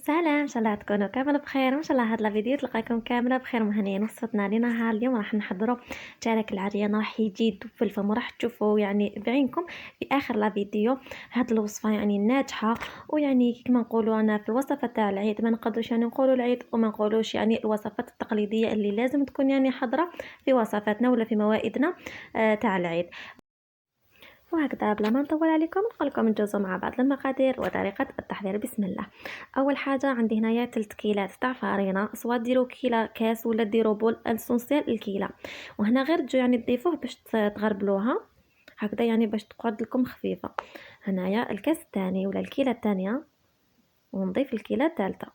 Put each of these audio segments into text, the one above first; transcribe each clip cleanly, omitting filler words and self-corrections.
سلام، إن شاء الله تكونوا كامل بخير، وإن شاء الله هاد لا فيديو تلقاكم كاملة بخير ومهنيين. وصلتنا لنهار اليوم راح نحضروا تشارك العريان، راح يجي يدوب في الفم وراح تشوفوا يعني بعينكم في آخر لا فيديو. هاد الوصفة يعني ناجحة، ويعني كيما نقولوا أنا في الوصفة تاع العيد ما نقدروش يعني نقولوا العيد وما نقولوش يعني الوصفات التقليدية اللي لازم تكون يعني حاضرة في وصفاتنا ولا في موائدنا تاع العيد. وهكذا بلا ما نطول عليكم نقول لكم ندوزو مع بعض المقادير وطريقة التحضير. بسم الله. اول حاجه عندي هنايا 3 كيلات تاع فرينه، سواء ديروا كيلا كاس ولا ديروا بول السونسيال الكيله. وهنا غير تجو يعني تضيفوه باش تغربلوها هكذا يعني باش تقعد لكم خفيفه. هنايا الكاس الثاني ولا الكيله الثانيه، ونضيف الكيله الثالثه.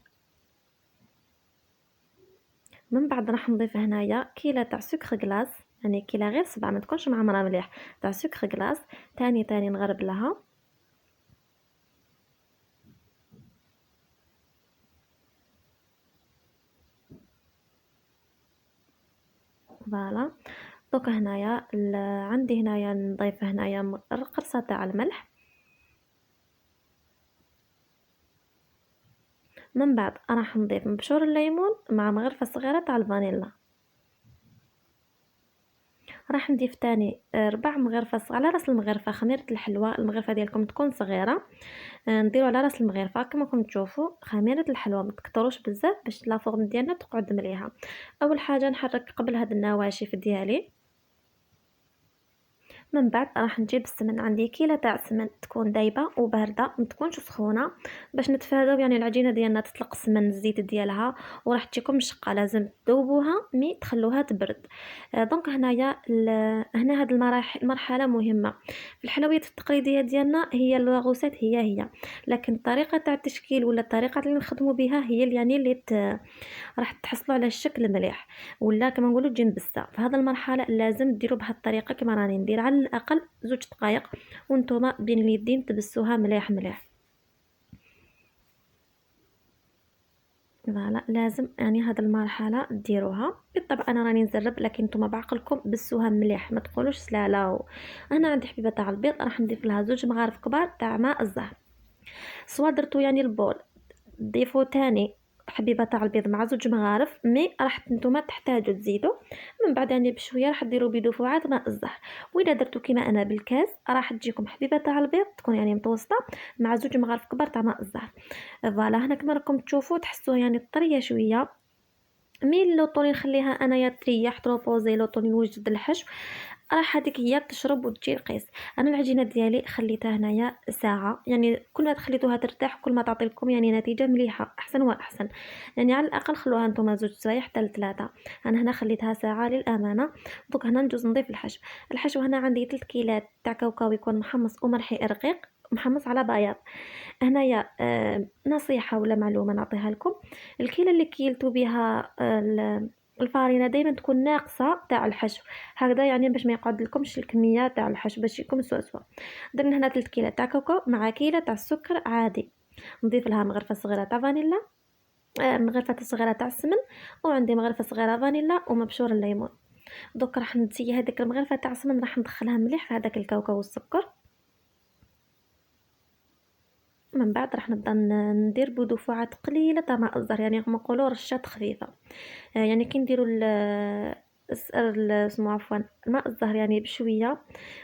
من بعد راح نضيف هنايا كيله تاع سكر كلاص، يعني كيله غير 7 ما تكونش معمره مليح، تاع سكر كلاص. تاني نغرب لها. فوالا. دوكا هنايا عندي هنايا نضيف هنايا قرصة تاع الملح. من بعد راح نضيف مبشور الليمون مع مغرفة صغيرة تاع الفانيلا. راح نضيف تاني ربع مغرفة على راس المغرفة خميرة الحلوى. المغرفة ديالكم تكون صغيرة، نديرو على راس المغرفة كما راكم تشوفوا خميرة الحلوى، ما تكتروش بزاف باش لافورم ديالنا تقعد مليحة. اول حاجة نحرك قبل هاد النواشف ديالي. من بعد راح نجيب السمن، عندي كيلة تاع السمن تكون دايبه وبارده ما تكونش سخونه باش نتفاداو يعني العجينه ديالنا تطلق السمن الزيت ديالها وراح تجيكم مشقه. لازم تذوبوها مي تخلوها تبرد. دونك هنايا هنا هاد المرحله مهمه في الحلويات التقليديه ديالنا. هي اللاغوسات هي لكن الطريقه تاع التشكيل ولا الطريقه اللي نخدموا بها هي اللي يعني راح تحصلوا على الشكل مليح، ولا كما نقولوا تجي مبسه. في هذه المرحله لازم ديروا بهذه الطريقه كما راني ندير، على الاقل 2 دقائق وانتم بين اليدين تبسوها مليح مليح. فوالا لازم يعني هذه المرحله ديروها. بالطبع انا راني نجرب، لكن نتوما بعقلكم بسوها مليح ما تقولوش سلاله. انا عندي حبيبه تاع البيض راح نضيف لها 2 مغارف كبار تاع ماء الزهر. سوا درتو يعني البول ضيفوا تاني حبيبه تاع البيض مع 2 مغارف، مي راح نتوما تحتاجوا تزيدوا. من بعد يعني بشويه راح ديروا بدفعات ماء الزهر. واذا درتوا كيما انا بالكاس راح تجيكم حبيبه تاع البيض تكون يعني متوسطه مع 2 مغارف كبار تاع ماء الزهر. فوالا هنا كما راكم تشوفوا تحسوها يعني طريه شويه. مي لوطوني نخليها انايا تريح تروبوزي، لوطوني نوجد الحشو راح هذيك هي تشرب وتجي القيس. انا العجينه ديالي خليتها هنايا ساعه، يعني كل ما تخليتوها ترتاح كل ما تعطي لكم يعني نتيجه مليحه احسن واحسن. يعني على الاقل خلوها نتوما 2 سوايع حتى ل3. انا هنا خليتها ساعه للامانه. دوك هنا ندوز نضيف الحشو. الحشو هنا عندي 3 كيلات تاع كاوكاو يكون محمص ومرحي رقيق محمص على بياض. هنايا نصيحة ولا معلومة نعطيها لكم. الكيلة اللي كيلتو بها الفارينة دايما تكون ناقصة تاع الحشو، هكذا يعني باش ما يقعد لكمش الكمية تاع الحشو باش يكون سوا. درنا هنا 3 كيلة تاع كاكاو مع كيلة تاع السكر عادي. نضيف لها مغرفة صغيرة تاع فانيلا، مغرفة صغيرة تاع السمن، وعندي مغرفة صغيرة فانيلا ومبشور الليمون. دوك راح نتسيي هذيك المغرفة تاع السمن راح ندخلها مليح في هذاك الكاوكاو والسكر. من بعد راح نبدا ندير بدفعات قليله تاع ماء الزهر، يعني كما نقولوا رشات خفيفه. يعني كي نديروا اسمو عفوا الماء الزهر يعني بشويه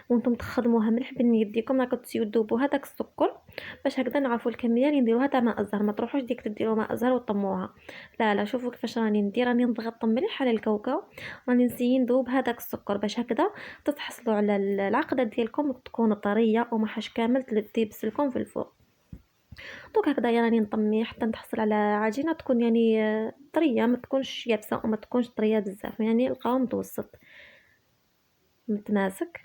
وانتم تخدموها مليح بين يديكم راكم تسيو تذوبوا هذاك السكر باش هكذا نعرفوا الكميه اللي نديروها تاع ماء الزهر. ما تروحوش ديك تديروا ماء الزهر وطموها، لا شوفوا كيفاش راني ندير. راني نضغط مليح على الكاوكاو، راني نسيي نذوب هذاك السكر باش هكذا تتحصلوا على العقده ديالكم تكون طريه وماحش كامل تيبس لكم في الفوق. دوك هكذايا راني نطمي حتى نتحصل على عجينه تكون يعني طريه، ما تكونش يابسه وما تكونش طريه بزاف، يعني القوام متوسط متماسك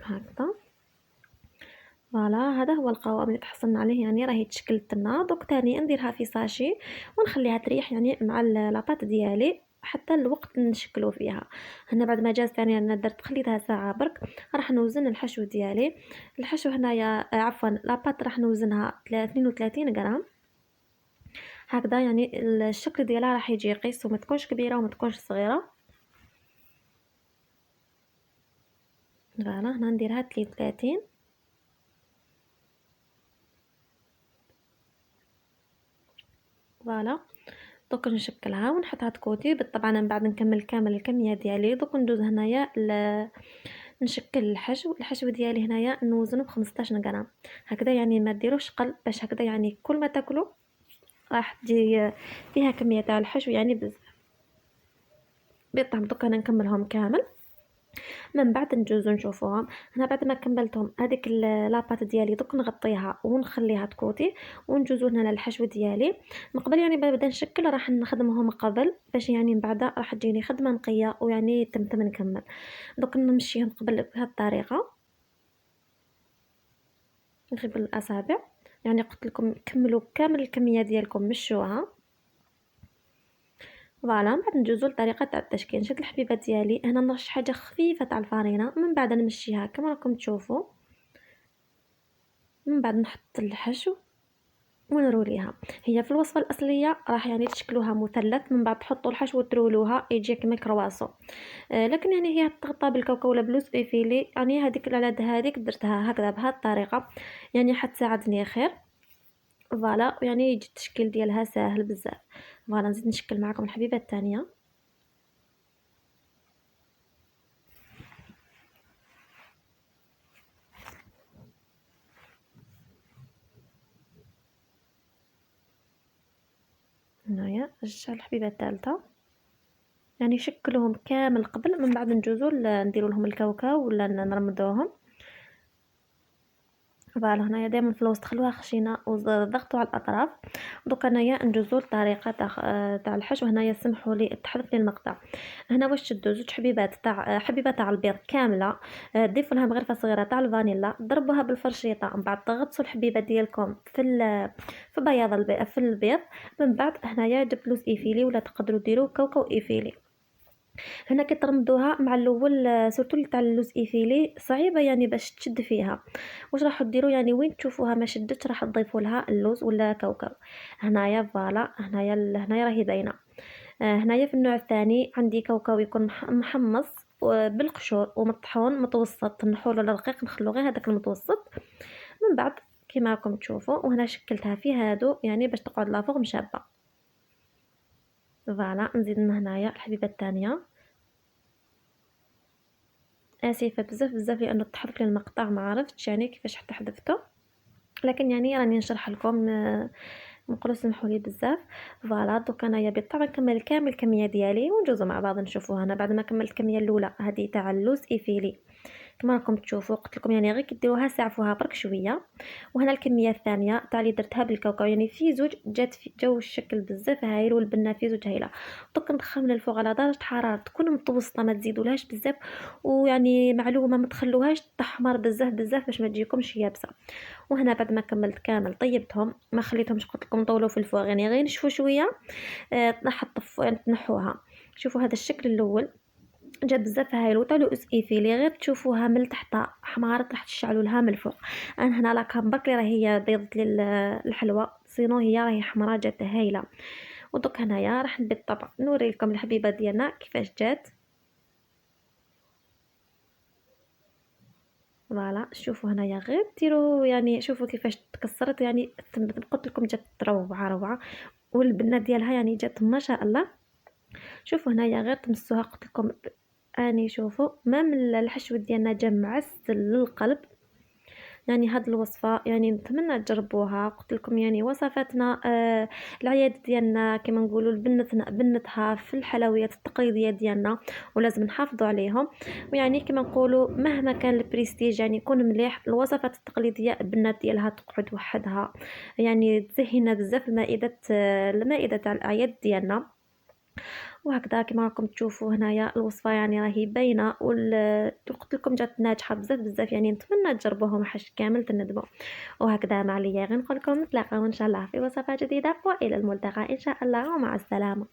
هكذا. فوالا هذا هو القوام اللي تحصلنا عليه، يعني راهي تشكلت لنا. دوك تاني نديرها في ساشي ونخليها تريح يعني مع لاباط ديالي حتى الوقت نشكلو فيها. هنا بعد ما جازت يعني انا درت خليتها ساعه برك. راح نوزن الحشو ديالي. الحشو هنايا عفوا لاباط راح نوزنها 32 غرام هكذا، يعني الشكل ديالها راح يجي قيس وما تكونش كبيره وما تكونش صغيره. فوالا هنا نديرها 33. فوالا. دوك نشكلها ونحطها تكوتي. بالطبع انا من بعد نكمل كامل الكميه ديالي. دوك ندوز هنايا نشكل الحشو ديالي. هنايا نوزنه ب 15 غرام هكذا، يعني ما ديروش قل باش هكذا يعني كل ما تاكلوا راح تجي فيها كميه تاع الحشو يعني بزاف. بالطبع دوك انا نكملهم كامل. من بعد نجوزو نشوفوهم. هنا بعد ما كملتهم هذيك لاباط ديالي دوك نغطيها ونخليها تكوتي ونجوزو هنا للحشو ديالي. من قبل يعني بنبدا نشكل راح نخدمهم قبل باش يعني من بعد راح تجيني خدمه نقيه ويعني تم نكمل. دوك نمشيهم قبل بهذه الطريقه نغيب الاصابع. يعني قلت لكم كملوا كامل الكميه ديالكم مشوها. فوالا. من بعد ندوزو لطريقه تاع التشكيل. نشد الحبيبه ديالي هنا نرش حاجه خفيفه تاع الفرينه من بعد نمشيها كما راكم تشوفوا. من بعد نحط الحشو ونروليها. هي في الوصفه الاصليه راح يعني تشكلوها مثلث من بعد تحطوا الحشو وترولوها يجي كما كرواسو. لكن يعني هي تغطى بالكاوكاو ولا بلوز ايفيلي. يعني هذيك العلاد هذيك درتها هكذا بهذه الطريقه يعني حتساعدني خير. فوالا. يعني يجي التشكيل ديالها ساهل بزاف. فوالا نزيد نشكل معكم الحبيبه الثانيه. هنايا رجع الحبيبه الثالثه. يعني شكلهم كامل قبل من بعد نجوزو نديروا لهم الكاوكاو ولا نرمدوهم. فوالا. هنايا دائما في الوسط خلوها خشينه وضغطوا على الاطراف. دوك انايا ندوزو لطريقه تاع الحشو. هنايا سمحوا لي تحذف لي المقطع. هنا واش تدو زوج حبيبات تاع البيض كامله. ضيفوا لها مغرفه صغيره تاع الفانيلا ضربوها بالفرشيطه. من بعد تغطسوا الحبيبه ديالكم في بياض البيض في البيض. من بعد هنايا دبلوز ايفيلي ولا تقدروا ديروا كاوكاو ايفيلي. هنا كترمدوها مع الاول. سورتو اللي تاع اللوز ايفيلي صعيبه يعني باش تشد فيها. واش راح ديروا يعني وين تشوفوها ما شدتش راح تضيفوا لها اللوز ولا كاوكاو. هنايا فوالا. هنايا راهي باينه. هنايا في النوع الثاني عندي كاوكاو يكون محمص بالقشور ومطحون متوسط. نحولو لرقيق نخلو غير هذاك المتوسط. من بعد كما راكم تشوفوا وهنا شكلتها في هادو يعني باش تقعد لافوغ مشابه. فوالا. نزيد من هنايا الحبيبه الثانيه. اسفه بزاف لانه تحذف لي المقطع ما عرفتش يعني كيفاش حتى حذفته. لكن يعني راني نشرح لكم. نقولوا سمحوا لي بزاف. فوالا. دوك انايا بالطبع نكمل كامل الكميه ديالي ونجوزو مع بعض نشوفوها. انا بعد ما كملت الكميه الاولى هذه تاع اللوز ايفيلي كما راكم تشوفوا قلت لكم يعني غير كديروها سعفوها برك شويه. وهنا الكميه الثانيه تاع اللي درتها بالكاوكاو يعني في زوج جات في جو الشكل بزاف هايل والبنه في زوج هايله. دوك ندخل من الفوق على درجه حراره تكون متوسطه ما تزيدولهاش بزاف. ويعني معلومه ما تخلوهاش تحمر بزاف باش ما تجيكمش يابسه. وهنا بعد ما كملت كامل طيبتهم ما خليتهمش قلت لكم طولوا في الفوق يعني غير نشفوا شويه. طفوا يعني تنحوها. شوفوا هذا الشكل الاول جا بزاف هايل وطالو اسقيفي غير تشوفوها من تحت حمارت راح تشعلوا لها من الفوق. انا هنا لا كان لي راهي بيضت لي الحلوى سينو هي راهي حمراء جات هايله. ودوك هنايا راح بالطبع نوري لكم الحبيبه ديالنا كيفاش جات. فوالا. شوفوا هنايا غير ديروا يعني شوفوا كيفاش تكسرت يعني قلت لكم جات روعه. والبنه ديالها يعني جات ما شاء الله. شوفوا هنايا غير تمسوها قلت لكم. اني شوفوا ما من الحشو ديالنا جا معسل للقلب. يعني هاد الوصفه يعني نتمنى تجربوها. قلت لكم يعني وصفاتنا العياد ديالنا كما نقولوا بنتها في الحلويات التقليديه ديالنا ولازم نحافظوا عليهم. ويعني كما نقولوا مهما كان البريستيج يعني يكون مليح الوصفات التقليديه البنات ديالها تقعد وحدها. يعني تزهينا بزاف المائده تاع الاعياد ديالنا. وهكذا كما راكم تشوفوا هنايا الوصفه يعني راهي باينه قلت لكم جات ناجحه بزاف يعني نتمنى تجربوهم حش كامل تندموا. وهكذا مع ليا غير نقول لكم نتلاقاو ان شاء الله في وصفه جديده والى الملتقى ان شاء الله ومع السلامه.